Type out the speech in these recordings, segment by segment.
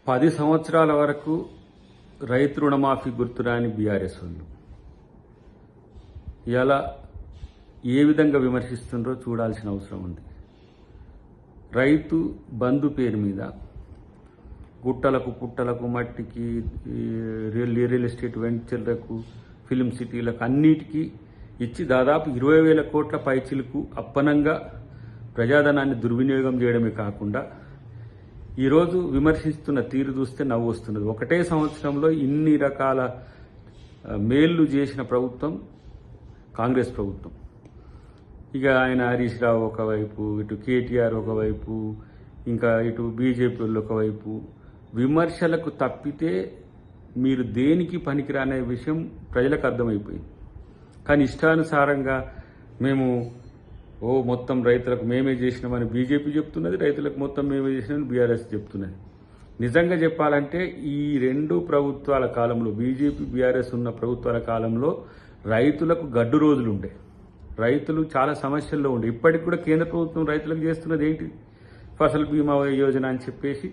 10 సంవత్సరాల వరకు రైతు రుణమాఫీ గుర్తురాని బీఆర్ఎస్ వాళ్ళు ఇలా ఏ విధంగా విమర్శిస్తుండ్రో చూడాల్సిన అవసరం ఉంది. రైతు బంధు పేరు మీద గుట్టలకు పుట్టలకు మట్టికి రియల్ ఎస్టేట్ వెంచర్లకు ఫిలిం సిటీలకు అన్నిటికీ ఇచ్చి దాదాపు 20,000 కోట్ల పైచిలకు అప్పనంగా ప్రజాధనాన్ని దుర్వినియోగం చేయడమే కాకుండా ఈరోజు విమర్శిస్తున్న తీరు చూస్తే నవ్వు వస్తున్నది. ఒకటే సంవత్సరంలో ఇన్ని రకాల మేళ్లు చేసిన ప్రభుత్వం కాంగ్రెస్ ప్రభుత్వం. ఇక ఆయన హరీష్ రావు ఒకవైపు, ఇటు కేటీఆర్ ఒకవైపు, ఇంకా ఇటు బీజేపీ వాళ్ళు ఒకవైపు విమర్శలకు తప్పితే మీరు దేనికి పనికిరానే విషయం ప్రజలకు అర్థమైపోయింది. కానీ ఇష్టానుసారంగా మేము మొత్తం రైతులకు మేమే చేసినామని బీజేపీ చెప్తున్నది, రైతులకు మొత్తం మేమే చేసినామని బీఆర్ఎస్ చెప్తున్నది. నిజంగా చెప్పాలంటే ఈ రెండు ప్రభుత్వాల కాలంలో, బీజేపీ బీఆర్ఎస్ ఉన్న ప్రభుత్వాల కాలంలో రైతులకు గడ్డు రోజులు ఉండే, రైతులు చాలా సమస్యల్లో ఉండే. ఇప్పటికి కూడా కేంద్ర ప్రభుత్వం రైతులకు చేస్తున్నది ఏంటి? ఫసల్ బీమా యోజన అని చెప్పేసి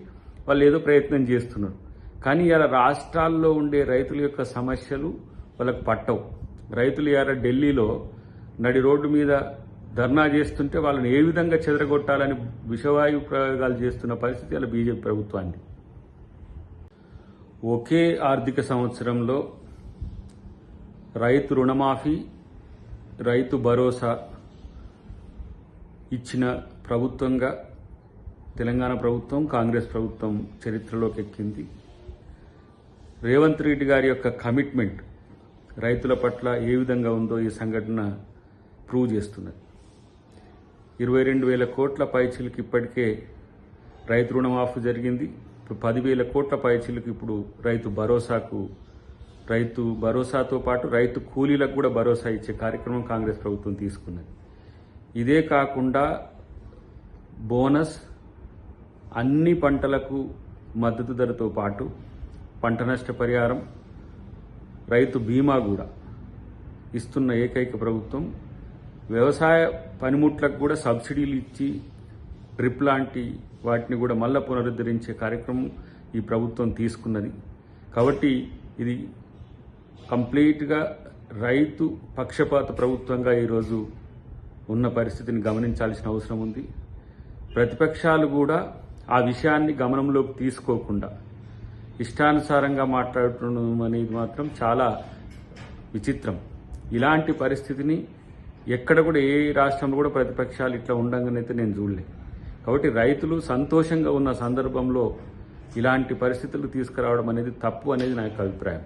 వాళ్ళు ఏదో ప్రయత్నం చేస్తున్నారు. కానీ ఇలా రాష్ట్రాల్లో ఉండే రైతుల యొక్క సమస్యలు వాళ్ళకు పట్టవు. రైతులు ఇలా ఢిల్లీలో నడి రోడ్డు మీద ధర్నా చేస్తుంటే వాళ్ళని ఏ విధంగా చెదరగొట్టాలని విషవాయు ప్రయోగాలు చేస్తున్న పరిస్థితి అలా బీజేపీ ప్రభుత్వాన్ని. ఒకే ఆర్థిక సంవత్సరంలో రైతు రుణమాఫీ, రైతు భరోసా ఇచ్చిన ప్రభుత్వంగా తెలంగాణ ప్రభుత్వం, కాంగ్రెస్ ప్రభుత్వం చరిత్రలోకి ఎక్కింది. రేవంత్ రెడ్డి గారి యొక్క కమిట్మెంట్ రైతుల పట్ల ఏ విధంగా ఉందో ఈ సంఘటన ప్రూవ్ చేస్తున్నది. 22,000 కోట్ల పైచిలకు ఇప్పటికే రైతు రుణమాఫీ జరిగింది. ఇప్పుడు 10,000 కోట్ల పైచిలకు ఇప్పుడు రైతు భరోసాతో పాటు రైతు కూలీలకు కూడా భరోసా ఇచ్చే కార్యక్రమం కాంగ్రెస్ ప్రభుత్వం తీసుకున్నది. ఇదే కాకుండా బోనస్, అన్ని పంటలకు మద్దతు ధరతో పాటు పంట నష్ట పరిహారం, రైతు బీమా కూడా ఇస్తున్న ఏకైక ప్రభుత్వం. వ్యవసాయ పనిముట్లకు కూడా సబ్సిడీలు ఇచ్చి డ్రిప్ లాంటి వాటిని కూడా మళ్ళా పునరుద్ధరించే కార్యక్రమం ఈ ప్రభుత్వం తీసుకున్నది. కాబట్టి ఇది కంప్లీట్గా రైతు పక్షపాత ప్రభుత్వంగా ఈరోజు ఉన్న పరిస్థితిని గమనించాల్సిన అవసరం ఉంది. ప్రతిపక్షాలు కూడా ఆ విషయాన్ని గమనంలోకి తీసుకోకుండా ఇష్టానుసారంగా మాట్లాడటం అనేది మాత్రం చాలా విచిత్రం. ఇలాంటి పరిస్థితిని ఎక్కడ కూడా, ఏ రాష్ట్రంలో కూడా ప్రతిపక్షాలు ఇట్లా ఉండగానైతే నేను చూడలేదు. కాబట్టి రైతులు సంతోషంగా ఉన్న సందర్భంలో ఇలాంటి పరిస్థితులు తీసుకురావడం అనేది తప్పు అనేది నా యొక్క అభిప్రాయం.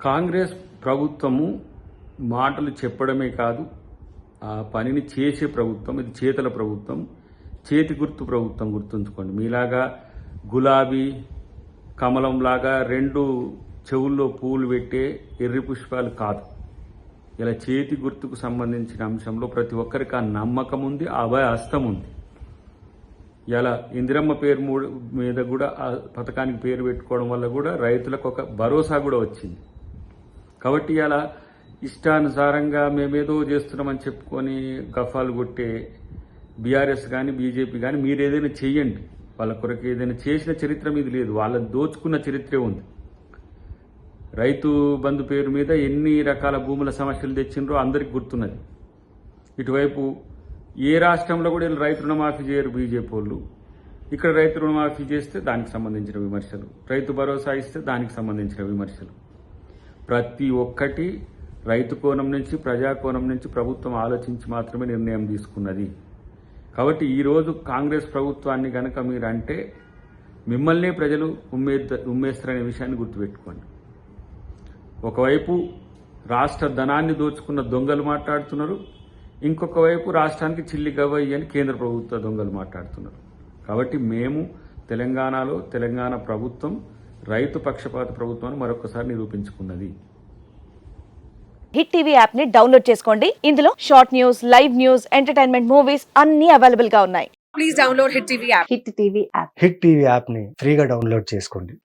కాంగ్రెస్ ప్రభుత్వము మాటలు చెప్పడమే కాదు, ఆ పనిని చేసే ప్రభుత్వం. ఇది చేతల ప్రభుత్వం, చేతి గుర్తు ప్రభుత్వం. గుర్తుంచుకోండి, మీలాగా గులాబీ కమలంలాగా 2 చెవుల్లో పూలు పెట్టే ఎర్రి పుష్పాలు కాదు. ఇలా చేతి గుర్తుకు సంబంధించిన అంశంలో ప్రతి ఒక్కరికి ఆ నమ్మకం ఉంది, ఆ అభయ హస్తం ఉంది. ఇలా ఇందిరమ్మ పేరు మీద కూడా ఆ పథకానికి పేరు పెట్టుకోవడం వల్ల కూడా రైతులకు ఒక భరోసా కూడా వచ్చింది. కాబట్టి ఇలా ఇష్టానుసారంగా మేమేదో చేస్తున్నామని చెప్పుకొని గఫాలు కొట్టే బీఆర్ఎస్ కానీ బీజేపీ కానీ మీరు ఏదైనా చెయ్యండి, వాళ్ళ కొరకు ఏదైనా చేసిన చరిత్ర మీది లేదు, వాళ్ళని దోచుకున్న చరిత్రే ఉంది. రైతు బంధు పేరు మీద ఎన్ని రకాల భూముల సమస్యలు తెచ్చిండ్రో అందరికి గుర్తున్నది. ఇటువైపు ఏ రాష్ట్రంలో కూడా వీళ్ళు రైతు రుణమాఫీ చేయరు బీజేపీ వాళ్ళు. ఇక్కడ రైతు రుణమాఫీ చేస్తే దానికి సంబంధించిన విమర్శలు, రైతు భరోసా ఇస్తే దానికి సంబంధించిన విమర్శలు. ప్రతి ఒక్కటి రైతు కోణం నుంచి, ప్రజా కోణం నుంచి ప్రభుత్వం ఆలోచించి మాత్రమే నిర్ణయం తీసుకున్నది. కాబట్టి ఈరోజు కాంగ్రెస్ ప్రభుత్వాన్ని గనక మీరు అంటే మిమ్మల్నే ప్రజలు ఉమ్మేస్తారనే విషయాన్ని గుర్తుపెట్టుకోండి. ఒకవైపు రాష్ట్ర ధనాన్ని దోచుకున్న దొంగలు మాట్లాడుతున్నారు, ఇంకొక వైపు రాష్ట్రానికి చిల్లి గవ్వయ్య అని కేంద్ర ప్రభుత్వ దొంగలు మాట్లాడుతున్నారు. కాబట్టి మేము తెలంగాణలో తెలంగాణ ప్రభుత్వం రైతు పక్షపాత ప్రభుత్వాన్ని మరొకసారి నిరూపించుకున్నది. హిట్ టీవీ యాప్ ని డౌన్లోడ్ చేసుకోండి. ఇందులో short news, live news, entertainment movies అన్ని అవైలబుల్ గా ఉన్నాయి. Please download hit TV app. Hit TV app ని ఫ్రీగా డౌన్లోడ్ చేసుకోండి.